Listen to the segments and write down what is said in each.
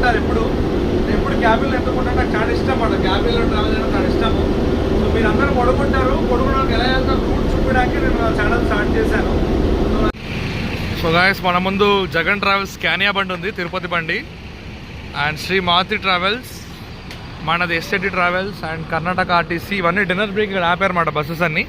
అంటారు ఎప్పుడు క్యాబిన్లో ఎందుకుంటే నాకు చాలా ఇష్టం అన్నమాట. క్యాబిన్లో ట్రావెల్ చేయడం చాలా ఇష్టము. సో మీరు అందరూ పడుకున్నాక ఎలా వెళ్తారు రూట్ చూపించడానికి నేను ఛానల్ స్టార్ట్ చేశాను. సో గాయస్, మన ముందు జగన్ ట్రావెల్స్ స్కానియా బండి ఉంది, తిరుపతి బండి, అండ్ శ్రీ మారుతి ట్రావెల్స్, మనది SAT travels and Karnataka RTC. ఇవన్నీ డిన్నర్ బ్రేక్ ఇక్కడ ఆపారన్నమాట బస్సెస్ అన్నీ.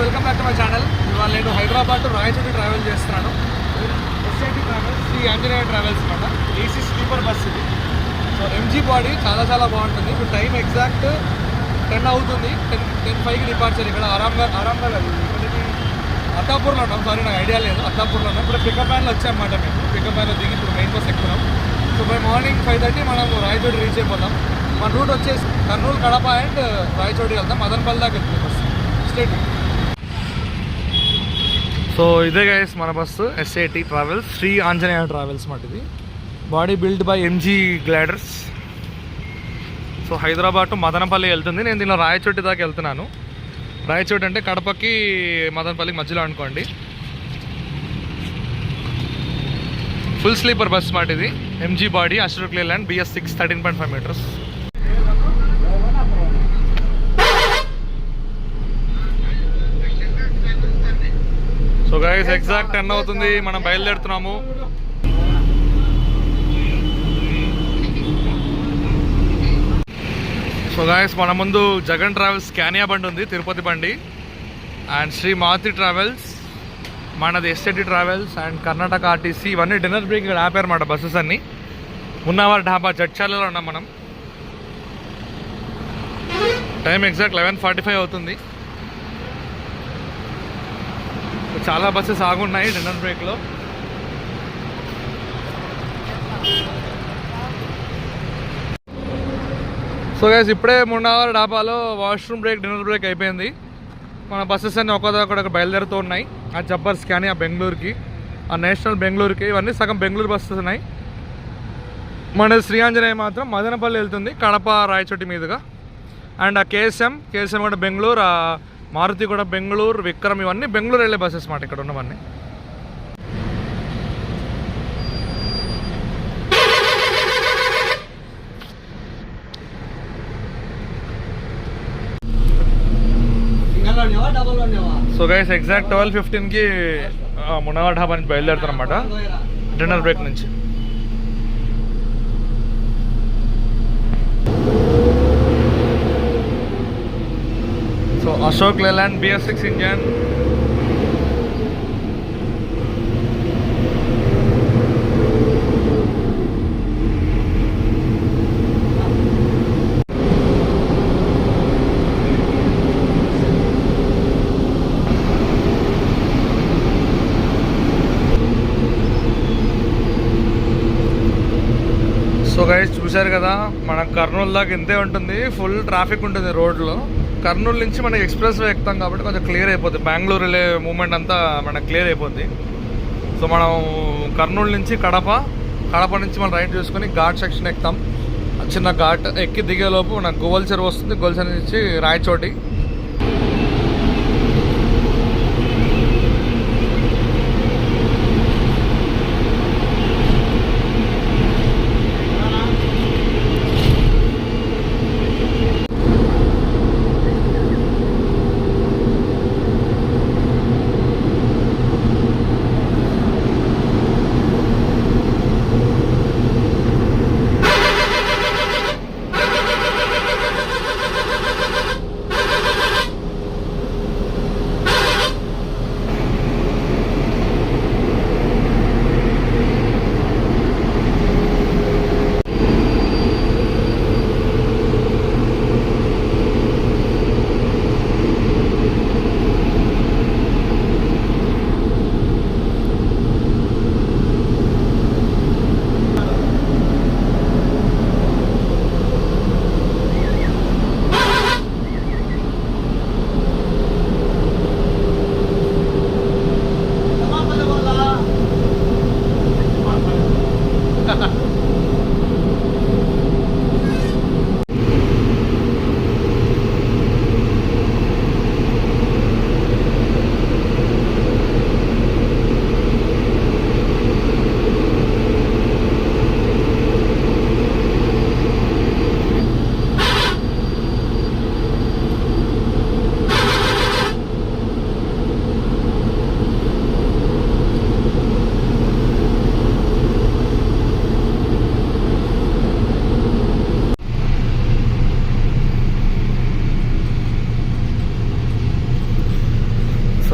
Welcome back to my channel. ఇవాళ నేను హైదరాబాద్ టు రాయచోటి ట్రావెల్ చేస్తున్నాను. SIT travels, Shri Anjaneya travels అన్నమాట. ఏసీ స్లీపర్ బస్ ఇది. సో ఎంజీ బాడీ చాలా బాగుంటుంది. ఇప్పుడు టైం ఎగ్జాక్ట్ 10 అవుతుంది. 10:05కి డిపార్చర్. ఇక్కడ ఆరాంగా ఇక్కడికి అత్తాపూర్లో ఉన్నాం. సారీ, నాకు ఐడియా లేదు. అత్తాపూర్లో ఉన్నాం. ఇప్పుడు పికప్ వ్యాన్లో వచ్చామన్నమాట. మేము పికప్ వ్యాన్లో దిగి ఇప్పుడు మెయిన్ బస్ ఎక్కుతున్నాం. సో బై మార్నింగ్ 5:30 మనం రాయచోటి రీచ్ అయిపోతాం. మన రూట్ వచ్చేసి కర్నూలు, కడప అండ్ రాయచోటి వెళ్తాం. మదనపల్లి దాకా వెళ్తుంది బస్ స్టేట్. సో ఇదే గైస్ మన bus, SAT travels, Shri Anjaneya travels మాట. ఇది బాడీ బిల్డ్ బై ఎంజీ గ్లాడర్స్. సో హైదరాబాద్ టు మదనపల్లి వెళ్తుంది. నేను దీనిలో రాయచోటి దాకా వెళ్తున్నాను. రాయచోటి అంటే కడపకి మదనపల్లికి మధ్యలో అనుకోండి. ఫుల్ స్లీపర్ బస్ మాట ఇది. MG body, Ashok Leyland, BS6 13.5 metres. So guys, exact 10 అవుతుంది, మనం బయలుదేరుతున్నాము. సో గైస్, మన ముందు జగన్ ట్రావెల్స్ స్కానియా బండి ఉంది, తిరుపతి బండి, అండ్ శ్రీ మారుతి ట్రావెల్స్, మనది SAT travels and Karnataka RTC. ఇవన్నీ డిన్నర్ బ్రేక్ ఇక్కడ ఆపారన్నమాట బస్సెస్ అన్నీ. ఉన్నవారు ఢాబా జడ్చాలలో ఉన్నాం మనం. టైం ఎగ్జాక్ట్ 11:45 అవుతుంది. చాలా బస్సెస్ ఆగున్నాయి డిన్నర్ బ్రేక్లో. సో గైస్, ఇప్పుడే 3 అవర్ డాబాలో వాష్రూమ్ బ్రేక్, డిన్నర్ బ్రేక్ అయిపోయింది. మన బస్సెస్ అన్నీ ఒక్కొక్క బయలుదేరుతూ ఉన్నాయి. ఆ జబ్బర్స్ కానీ ఆ బెంగళూరుకి, ఆ నేషనల్ బెంగళూరుకి, ఇవన్నీ సగం బెంగళూరు బస్సెస్ ఉన్నాయి. మన శ్రీ ఆంజనేయ మాత్రం మదనపల్లి వెళ్తుంది, కడప రాయచోటి మీదుగా. అండ్ ఆ కేఎస్ఎం కూడా బెంగళూరు, మారుతి కూడా బెంగళూరు, విక్రమ్, ఇవన్నీ బెంగళూరు వెళ్ళే బస్సెస్ మాట ఇక్కడ ఉన్నవన్నీ. సో గైస్, ఎగ్జాక్ట్ 12:15కి మునవా ఢాబా నుంచి బయలుదేరుతారన్నమాట డిన్నర్ బ్రేక్ నుంచి. So Ashok Leyland, BS6 engine. So guys, చూశారు కదా, మన కర్నూలు దాకా ఇంతే ఉంటుంది. ఫుల్ ట్రాఫిక్ ఉంటుంది రోడ్లో. కర్నూలు నుంచి మనకి ఎక్స్ప్రెస్ వే ఎక్కుతాం కాబట్టి కొంచెం క్లియర్ అయిపోద్ది. బెంగళూరు వెళ్ళే మూమెంట్ అంతా మనకు క్లియర్ అయిపోద్ది. సో మనం కర్నూలు నుంచి కడప నుంచి మనం రైట్ చూసుకొని ఘాట్ సెక్షన్ ఎక్కుతాం. చిన్న ఘాట్ ఎక్కి దిగేలోపు మనకు గోవల్ చెరువు వస్తుంది. గోవల్ చెరువు నుంచి రాయచోటి.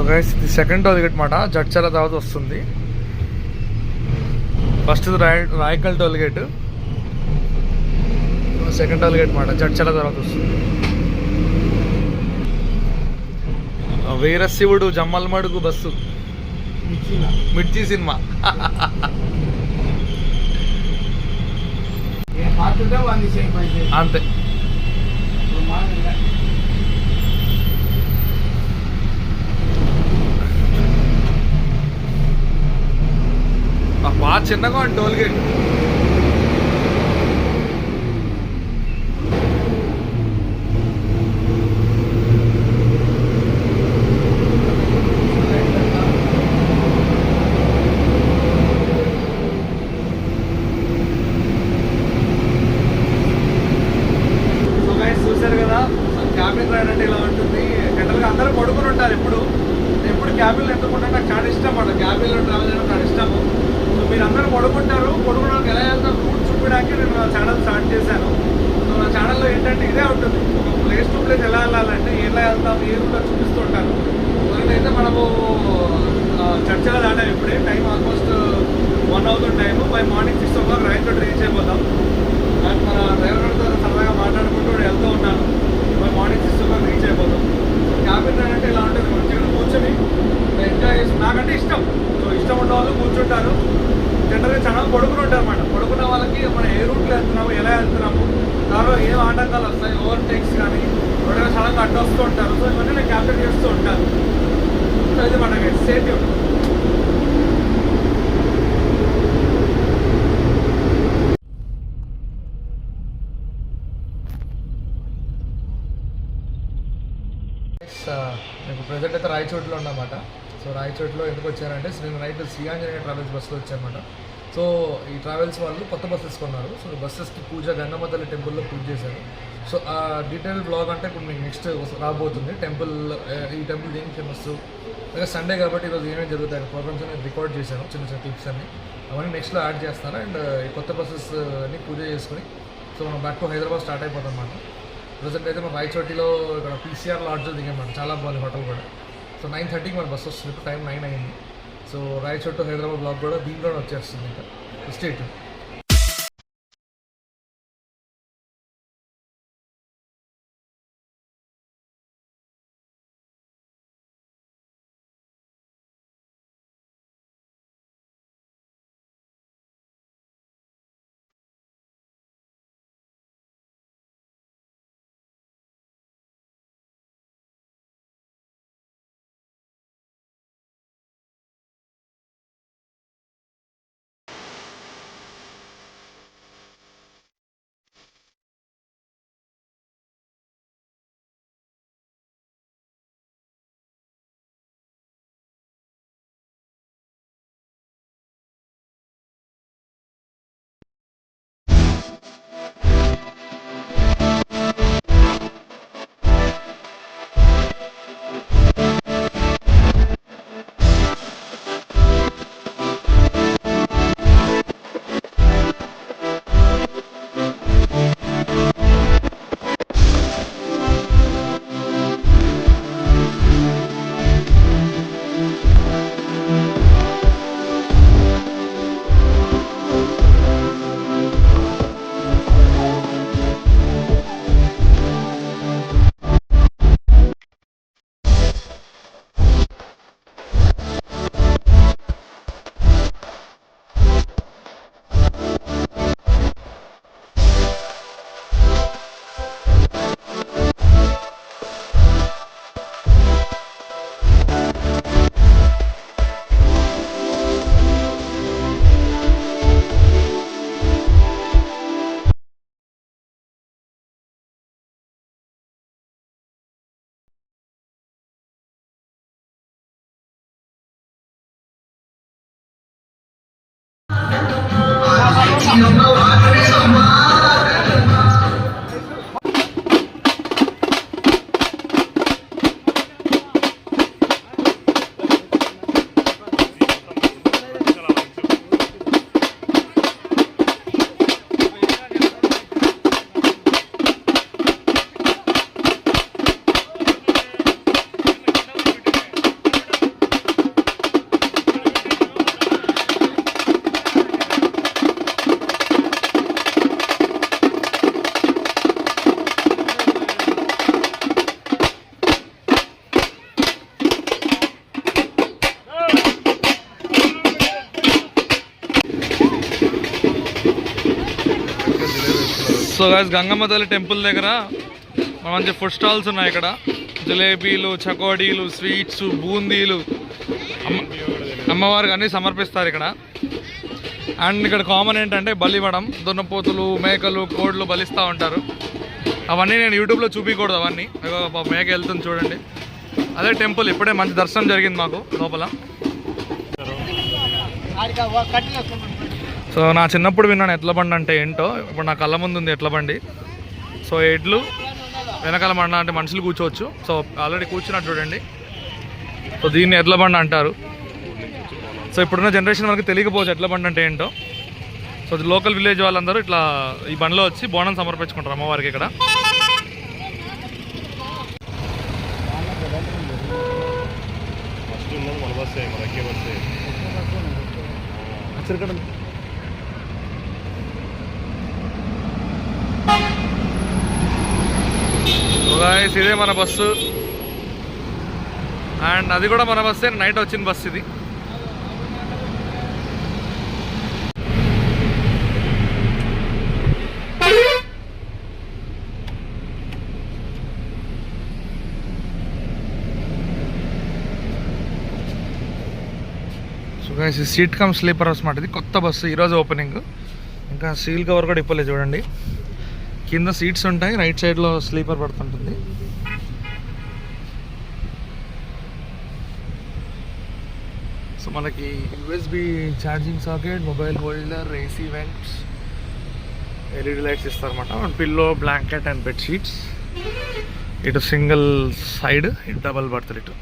గైస్ ఇది సెకండ్ టోల్ గేట్ మాట, జడ్చల తర్వాత వస్తుంది. First Rayakal toll gate, second toll gate మాట, జడ్చల తర్వాత వస్తుంది. వీరశివుడు జమ్మల్మడుగు బస్సు, మిర్చి సినిమా. అంతే. బాగా చిన్నగా ఉంది టోల్ గేట్. చూసారు కదా క్యాబిన్ రైడ్ అంటే ఇలా ఉంటుంది. జనరల్గా అందరూ పడుకుని ఉంటారు. ఎప్పుడు క్యాబిన్లో ఎందుకుంటే నాకు చాలా ఇష్టం అన్నమాట. క్యాబిన్లో ట్రావెల్ చేయడం చాలా ఇష్టము. సో మీరు అందరూ పడుకోవడానికి ఎలా వెళ్తాం రూట్ చూపించడానికి నేను నా ఛానల్ స్టార్ట్ చేశాను. సో నా ఛానల్లో ఏంటంటే ఇదే ఉంటుంది, ఒక ప్లేస్ టు ప్లేస్ ఎలా వెళ్ళాలంటే ఎలా వెళ్తాం ఏ రూట్లో చూపిస్తూ ఉంటాను. అయితే మనము చర్చల దాటాం. ఇప్పుడే టైం ఆల్మోస్ట్ 1 అవుతుంది time. By morning 6 o'clock Rayachoti reach అయిపోతాం. అండ్ మన డ్రైవర్తో సరదాగా మాట్లాడుకుంటూ వెళ్తూ ఉన్నాను. బై మార్నింగ్ 6 o'clock రీచ్ అయిపోతాం. క్యాబిన్ అంటే ఇలా ఉంటుంది, మంచిగా కూర్చొని ఎంజాయ్ చేసి, నాకంటే ఇష్టం. సో ఇష్టం ఉన్న వాళ్ళు కూర్చుంటారు. జనరల్గా చాలా పడుకుని ఉంటారు అన్నమాట. పడుకున్న వాళ్ళకి మనం ఏ రూట్లో వెళ్తున్నాము, ఎలా వెళ్తున్నాము, దానిలో ఏం ఆటంకాలు వస్తాయి, ఓవర్టేక్స్ కానీ ఎవరైనా సడన్గా అడ్డు వస్తూ ఉంటారు. సో ఇవన్నీ నేను క్యాప్చర్ చేస్తూ ఉంటాను. సో ఇది మనకి సేఫ్టీ ఉంటుంది. నేను ప్రజెంట్ అయితే రాయచోటిలో ఉన్నమాట. సో రాయచోటిలో ఎందుకు వచ్చారంటే నేను నైట్ ఆంజనేయ ట్రావెల్స్ బస్సులో వచ్చానమాట. సో ఈ ట్రావెల్స్ వాళ్ళు కొత్త బస్సెస్ కొన్నారు. సో బస్సెస్కి పూజ, గంగమ్మతల్లి టెంపుల్లో పూజ చేశారు. సో ఆ డీటెయిల్ బ్లాగ్ అంటే ఇప్పుడు మీకు నెక్స్ట్ రాబోతుంది. ఈ టెంపుల్ దేనికి ఫేమస్, అలాగే సండే కాబట్టి ఈరోజు ఏమేమి జరుగుతాయి ప్రోగ్రామ్స్ అని రికార్డ్ చేశాను, చిన్న చిన్న క్లిప్స్ అన్ని. అవన్నీ నెక్స్ట్లో యాడ్ చేస్తాను. అండ్ ఈ కొత్త బస్సెస్ అన్ని పూజ చేసుకుని సో మనం బ్యాక్ టు హైదరాబాద్ స్టార్ట్ అయిపోతాం అన్నమాట. ప్రజెంట్ అయితే మనం రాయచోటిలో ఇక్కడ PCR లాడ్జ్లో దిగామన్నమాట. చాలా బాగుంది హోటల్ కూడా. సో 9:30కి మన బస్సు వస్తుంది. ఇప్పుడు టైం 9 అయింది. So Rayachoti to Hyderabad blog కూడా దీంట్లోనే వచ్చేస్తుంది. ఇంకా స్టేట్ సో గైస్ గంగమ్మ తల్లి టెంపుల్ దగ్గర మంచి ఫుడ్ స్టాల్స్ ఉన్నాయి. ఇక్కడ జిలేబీలు, చకోడీలు, స్వీట్స్, బూందీలు అమ్మవారికి అన్నీ సమర్పిస్తారు ఇక్కడ. అండ్ ఇక్కడ కామన్ ఏంటంటే బలివ్వడం, దున్నపోతులు, మేకలు, కోళ్ళు బలిస్తూ ఉంటారు. అవన్నీ నేను యూట్యూబ్లో చూపించకూడదు. అవన్నీ మేక వెళ్తుంది చూడండి. అదే టెంపుల్. ఇప్పుడే మంచి దర్శనం జరిగింది మాకు లోపల. సో నా చిన్నప్పుడు విన్నాను ఎడ్ల బండి అంటే ఏంటో. ఇప్పుడు నా కళ్ళ ముందు ఉంది ఎడ్ల బండి. సో ఎడ్లు వెనకాల బండ అంటే మనుషులు కూర్చోవచ్చు. సో ఆల్రెడీ కూర్చున్నట్టు చూడండి. సో దీన్ని ఎడ్ల బండి అంటారు. సో ఇప్పుడున్న జనరేషన్ వరకు తెలియకపోవచ్చు ఎడ్ల బండి అంటే ఏంటో. సో లోకల్ విలేజ్ వాళ్ళందరూ ఇట్లా ఈ బండిలో వచ్చి బోనం సమర్పించుకుంటారు అమ్మవారికి ఇక్కడ. ఇదే మన బస్సు. అండ్ అది కూడా మన బస్సే. నైట్ వచ్చిన బస్సు ఇది. So guys seat come sleeper అనమాట. ఇది కొత్త బస్సు, ఈరోజు ఓపెనింగ్. ఇంకా సీల్ కవర్ కూడా ఇప్పలేదు చూడండి. కింద సీట్స్ ఉంటాయి, రైట్ సైడ్లో స్లీపర్ పడుతుంటుంది. సో మనకి USB charging socket, mobile holder, AC vents, LED lights ఇస్తారన్నమాట. Pillow, blanket and bed sheets. ఇటు సింగిల్ సైడ్, ఇటు డబల్ పడుతుంది ఇటు.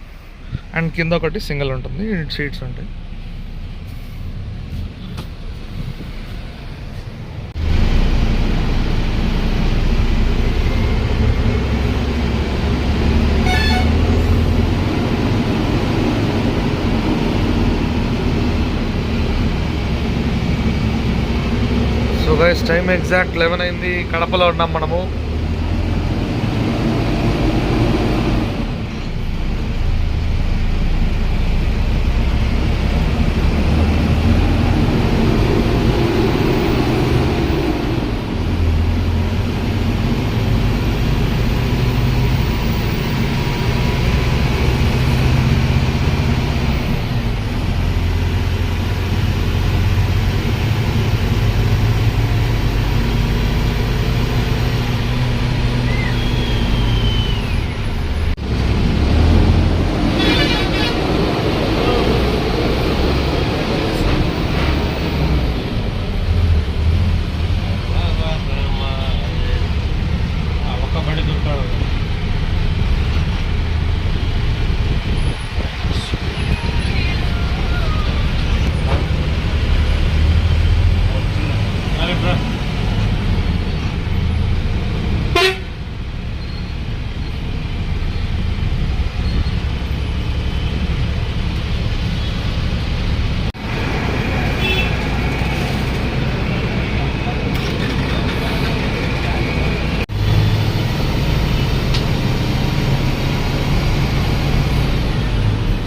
అండ్ కింద ఒకటి సింగిల్ ఉంటుంది, ఇటు షీట్స్ ఉంటాయి. సో గైస్ టైం ఎగ్జాక్ట్ 11 అయింది. కడపలో ఉన్నాం మనము.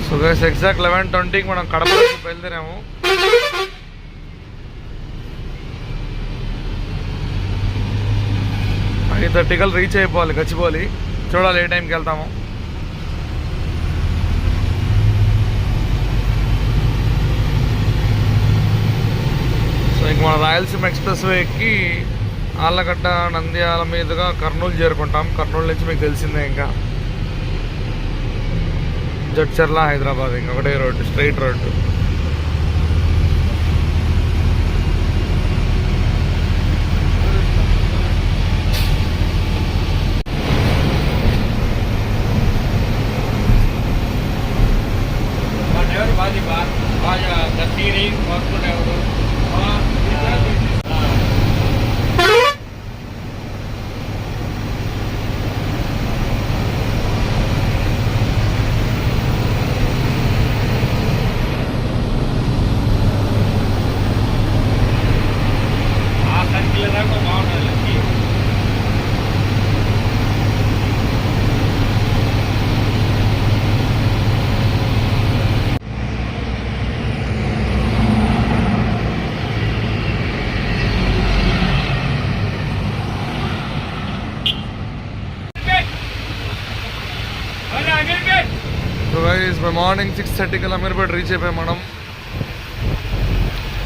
సో గైస్ ఎగ్జాక్ట్ 11:20కి మనం కడప నుంచి బయలుదేరాము. ఈ 30 రీచ్ అయిపోవాలి గచ్చిపోవాలి. చూడాలి ఏ టైంకి వెళ్తాము. సో ఇంక మన రాయలసీమ ఎక్స్ప్రెస్ వే ఎక్కి ఆళ్ళగడ్డ, నంద్యాల మీదుగా కర్నూలు చేరుకుంటాం. కర్నూలు నుంచి మీకు తెలిసిందే ఇంకా జడ్చర్ల, హైదరాబాద్. ఇంకా ఒకటే road, straight road. So guys bye morning 6:30 కల్లా అమీర్పేట రీచ్ అయిపోయాం మనం.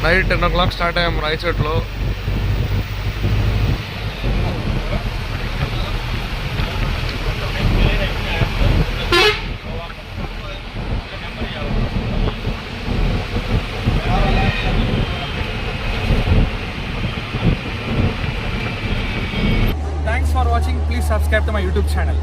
నైట్ 10 o'clock స్టార్ట్ అయ్యాం రాయచోట్లో. Thanks for watching. Please subscribe to my YouTube channel.